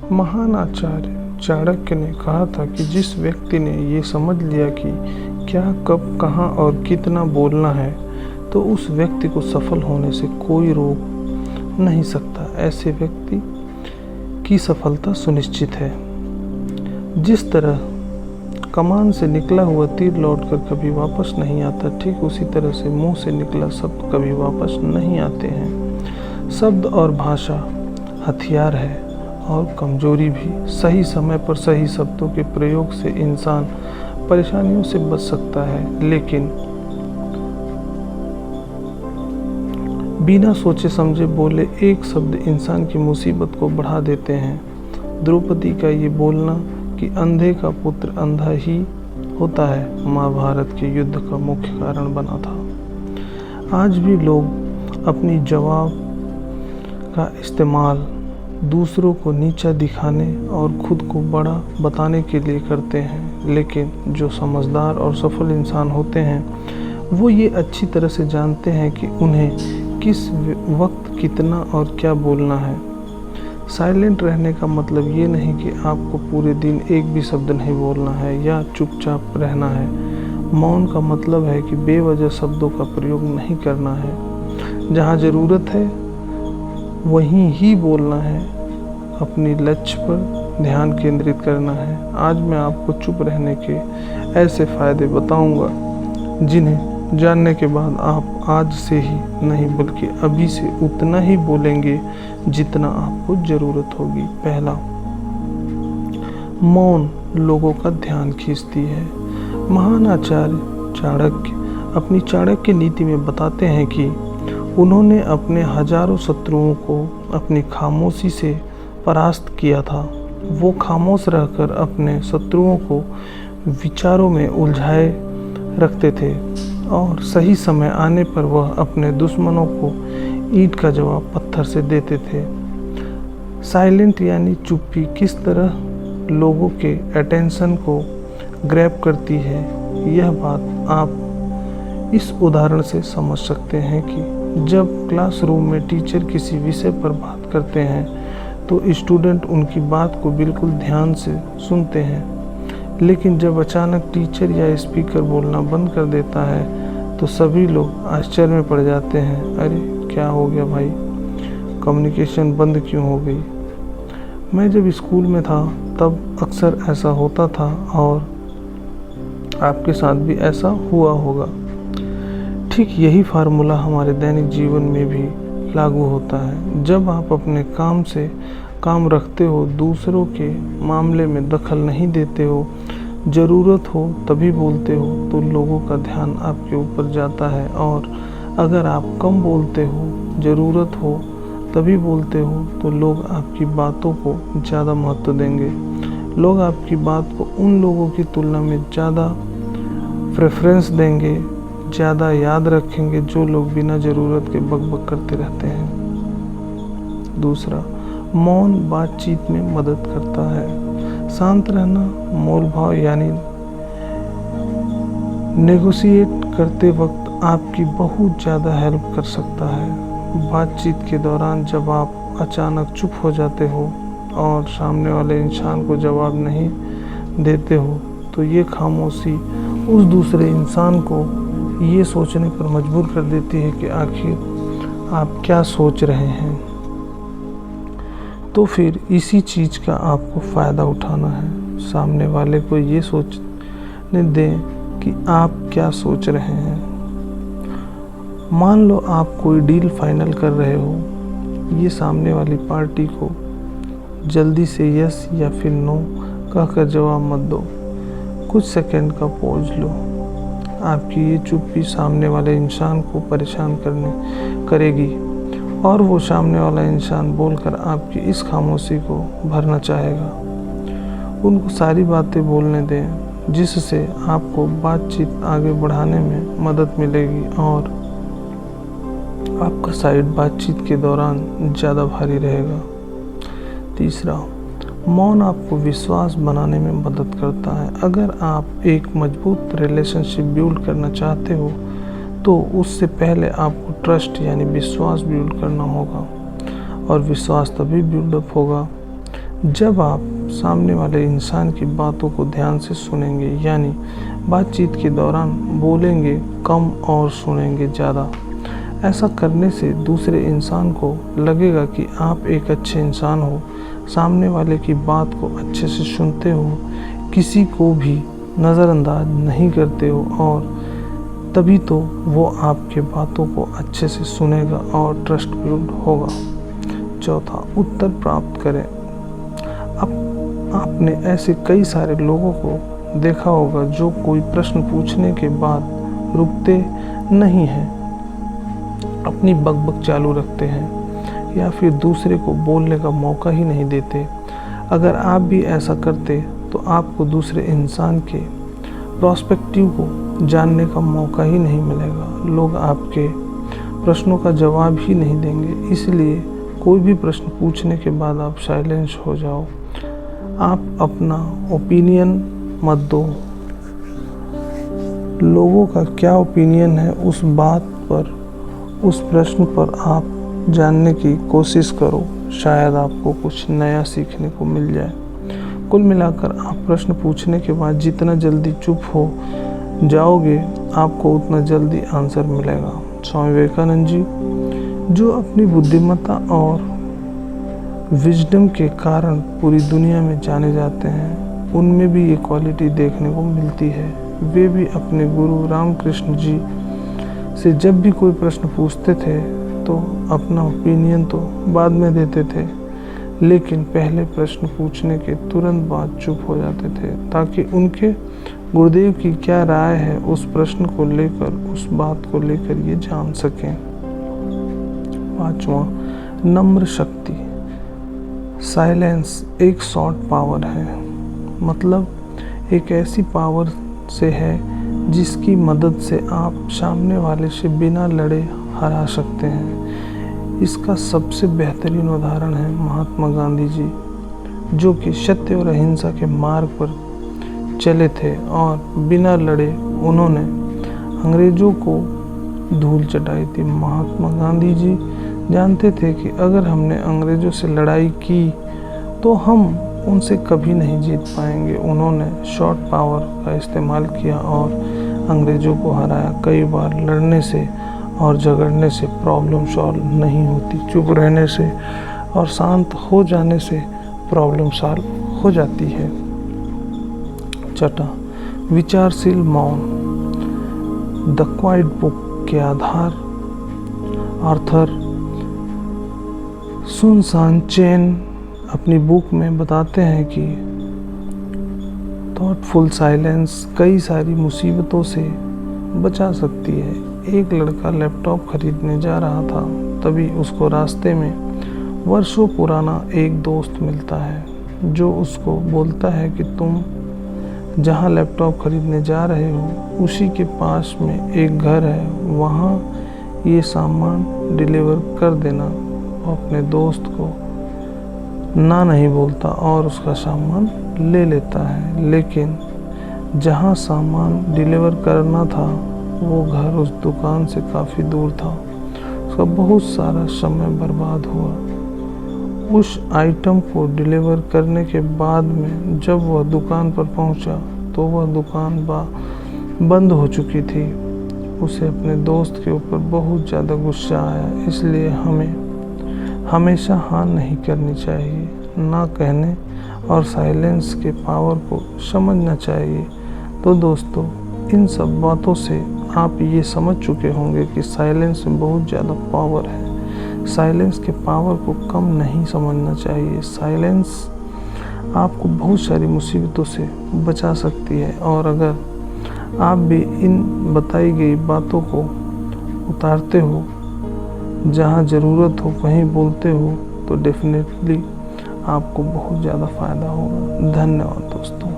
महान आचार्य चाणक्य ने कहा था कि जिस व्यक्ति ने ये समझ लिया कि क्या, कब, कहाँ और कितना बोलना है, तो उस व्यक्ति को सफल होने से कोई रोक नहीं सकता। ऐसे व्यक्ति की सफलता सुनिश्चित है। जिस तरह कमान से निकला हुआ तीर लौटकर कभी वापस नहीं आता, ठीक उसी तरह से मुंह से निकला शब्द कभी वापस नहीं आते हैं। शब्द और भाषा हथियार है और कमजोरी भी। सही समय पर सही शब्दों के प्रयोग से इंसान परेशानियों से बच सकता है, लेकिन बिना सोचे समझे बोले एक शब्द इंसान की मुसीबत को बढ़ा देते हैं। द्रौपदी का ये बोलना कि अंधे का पुत्र अंधा ही होता है, महाभारत के युद्ध का मुख्य कारण बना था। आज भी लोग अपनी जवाब का इस्तेमाल दूसरों को नीचा दिखाने और खुद को बड़ा बताने के लिए करते हैं, लेकिन जो समझदार और सफल इंसान होते हैं वो ये अच्छी तरह से जानते हैं कि उन्हें किस वक्त कितना और क्या बोलना है। साइलेंट रहने का मतलब ये नहीं कि आपको पूरे दिन एक भी शब्द नहीं बोलना है या चुपचाप रहना है। मौन का मतलब है कि बेवजह शब्दों का प्रयोग नहीं करना है। जहाँ ज़रूरत है वहीं ही बोलना है। अपनी लक्ष्य पर ध्यान केंद्रित करना है। आज मैं आपको चुप रहने के ऐसे फ़ायदे बताऊंगा जिन्हें जानने के बाद आप आज से ही नहीं बल्कि अभी से उतना ही बोलेंगे जितना आपको ज़रूरत होगी। पहला, मौन लोगों का ध्यान खींचती है। महान आचार्य चाणक्य अपनी चाणक्य नीति में बताते हैं कि उन्होंने अपने हजारों शत्रुओं को अपनी खामोशी से परास्त किया था। वो खामोश रहकर अपने शत्रुओं को विचारों में उलझाए रखते थे और सही समय आने पर वह अपने दुश्मनों को ईंट का जवाब पत्थर से देते थे। साइलेंट यानी चुप्पी किस तरह लोगों के अटेंशन को ग्रैब करती है, यह बात आप इस उदाहरण से समझ सकते हैं कि जब क्लासरूम में टीचर किसी विषय पर बात करते हैं तो स्टूडेंट उनकी बात को बिल्कुल ध्यान से सुनते हैं, लेकिन जब अचानक टीचर या स्पीकर बोलना बंद कर देता है तो सभी लोग आश्चर्य में पड़ जाते हैं। अरे क्या हो गया भाई, कम्युनिकेशन बंद क्यों हो गई। मैं जब स्कूल में था तब अक्सर ऐसा होता था और आपके साथ भी ऐसा हुआ होगा। ठीक यही फार्मूला हमारे दैनिक जीवन में भी लागू होता है। जब आप अपने काम से काम रखते हो, दूसरों के मामले में दखल नहीं देते हो, ज़रूरत हो तभी बोलते हो, तो लोगों का ध्यान आपके ऊपर जाता है। और अगर आप कम बोलते हो, ज़रूरत हो तभी बोलते हो, तो लोग आपकी बातों को ज़्यादा महत्व देंगे। लोग आपकी बात को उन लोगों की तुलना में ज़्यादा प्रेफरेंस देंगे, ज़्यादा याद रखेंगे जो लोग बिना ज़रूरत के बकबक करते रहते हैं। दूसरा, मौन बातचीत में मदद करता है। शांत रहना मोल भाव यानी नेगोशिएट करते वक्त आपकी बहुत ज़्यादा हेल्प कर सकता है। बातचीत के दौरान जब आप अचानक चुप हो जाते हो और सामने वाले इंसान को जवाब नहीं देते हो, तो ये खामोशी उस दूसरे इंसान को ये सोचने पर मजबूर कर देती है कि आखिर आप क्या सोच रहे हैं। तो फिर इसी चीज़ का आपको फ़ायदा उठाना है। सामने वाले को ये सोचने दें कि आप क्या सोच रहे हैं। मान लो आप कोई डील फाइनल कर रहे हो, ये सामने वाली पार्टी को जल्दी से यस या फिर नो कहकर जवाब मत दो। कुछ सेकंड का पॉज लो। आपकी ये चुप्पी सामने वाले इंसान को परेशान करेगी और वो सामने वाला इंसान बोलकर आपकी इस खामोशी को भरना चाहेगा। उनको सारी बातें बोलने दें जिससे आपको बातचीत आगे बढ़ाने में मदद मिलेगी और आपका साइड बातचीत के दौरान ज़्यादा भारी रहेगा। तीसरा, मौन आपको विश्वास बनाने में मदद करता है। अगर आप एक मजबूत रिलेशनशिप बिल्ड करना चाहते हो तो उससे पहले आपको ट्रस्ट यानी विश्वास बिल्ड करना होगा, और विश्वास तभी बिल्डअप होगा जब आप सामने वाले इंसान की बातों को ध्यान से सुनेंगे, यानी बातचीत के दौरान बोलेंगे कम और सुनेंगे ज़्यादा। ऐसा करने से दूसरे इंसान को लगेगा कि आप एक अच्छे इंसान हो, सामने वाले की बात को अच्छे से सुनते हो, किसी को भी नज़रअंदाज नहीं करते हो, और तभी तो वो आपके बातों को अच्छे से सुनेगा और ट्रस्टफुल होगा। चौथा, उत्तर प्राप्त करें। अब आपने ऐसे कई सारे लोगों को देखा होगा जो कोई प्रश्न पूछने के बाद रुकते नहीं हैं, अपनी बकबक चालू रखते हैं या फिर दूसरे को बोलने का मौका ही नहीं देते। अगर आप भी ऐसा करते तो आपको दूसरे इंसान के प्रोस्पेक्टिव को जानने का मौका ही नहीं मिलेगा। लोग आपके प्रश्नों का जवाब ही नहीं देंगे। इसलिए कोई भी प्रश्न पूछने के बाद आप साइलेंस हो जाओ। आप अपना ओपिनियन मत दो। लोगों का क्या ओपिनियन है उस बात पर, उस प्रश्न पर आप जानने की कोशिश करो। शायद आपको कुछ नया सीखने को मिल जाए। कुल मिलाकर आप प्रश्न पूछने के बाद जितना जल्दी चुप हो जाओगे, आपको उतना जल्दी आंसर मिलेगा। स्वामी विवेकानंद जी, जो अपनी बुद्धिमत्ता और विजडम के कारण पूरी दुनिया में जाने जाते हैं, उनमें भी ये क्वालिटी देखने को मिलती है। वे भी अपने गुरु रामकृष्ण जी से जब भी कोई प्रश्न पूछते थे तो अपना ओपिनियन तो बाद में देते थे, लेकिन पहले प्रश्न पूछने के तुरंत बाद चुप हो जाते थे ताकि उनके गुरुदेव की क्या राय है उस प्रश्न को लेकर, उस बात को लेकर ये जान सकें। पांचवा, नम्र शक्ति। साइलेंस एक सॉफ्ट पावर है, मतलब एक ऐसी पावर से है जिसकी मदद से आप सामने वाले से बिना लड़े हरा सकते हैं। इसका सबसे बेहतरीन उदाहरण है महात्मा गांधी जी, जो कि सत्य और अहिंसा के मार्ग पर चले थे और बिना लड़े उन्होंने अंग्रेज़ों को धूल चटाई थी। महात्मा गांधी जी जानते थे कि अगर हमने अंग्रेज़ों से लड़ाई की तो हम उनसे कभी नहीं जीत पाएंगे। उन्होंने शॉर्ट पावर का इस्तेमाल किया और अंग्रेज़ों को हराया। कई बार लड़ने से और झगड़ने से प्रॉब्लम सॉल्व नहीं होती, चुप रहने से और शांत हो जाने से प्रॉब्लम सॉल्व हो जाती है। छठा, विचारशील मौन। द क्वाइट बुक के आधार आर्थर सुनसान चैन अपनी बुक में बताते हैं कि थॉटफुल साइलेंस कई सारी मुसीबतों से बचा सकती है। एक लड़का लैपटॉप खरीदने जा रहा था, तभी उसको रास्ते में वर्षों पुराना एक दोस्त मिलता है जो उसको बोलता है कि तुम जहाँ लैपटॉप खरीदने जा रहे हो उसी के पास में एक घर है, वहाँ ये सामान डिलीवर कर देना। वो अपने दोस्त को ना नहीं बोलता और उसका सामान ले लेता है, लेकिन जहाँ सामान डिलीवर करना था वो घर उस दुकान से काफ़ी दूर था। उसका बहुत सारा समय बर्बाद हुआ। उस आइटम को डिलीवर करने के बाद में जब वह दुकान पर पहुंचा तो वह दुकान बंद हो चुकी थी। उसे अपने दोस्त के ऊपर बहुत ज़्यादा गुस्सा आया। इसलिए हमें हमेशा हाँ नहीं करनी चाहिए, ना कहने और साइलेंस के पावर को समझना चाहिए। तो दोस्तों, इन सब बातों से आप ये समझ चुके होंगे कि साइलेंस में बहुत ज़्यादा पावर है। साइलेंस के पावर को कम नहीं समझना चाहिए। साइलेंस आपको बहुत सारी मुसीबतों से बचा सकती है, और अगर आप भी इन बताई गई बातों को उतारते हो, जहाँ ज़रूरत हो वहीं बोलते हो, तो डेफिनेटली आपको बहुत ज़्यादा फ़ायदा होगा। धन्यवाद दोस्तों।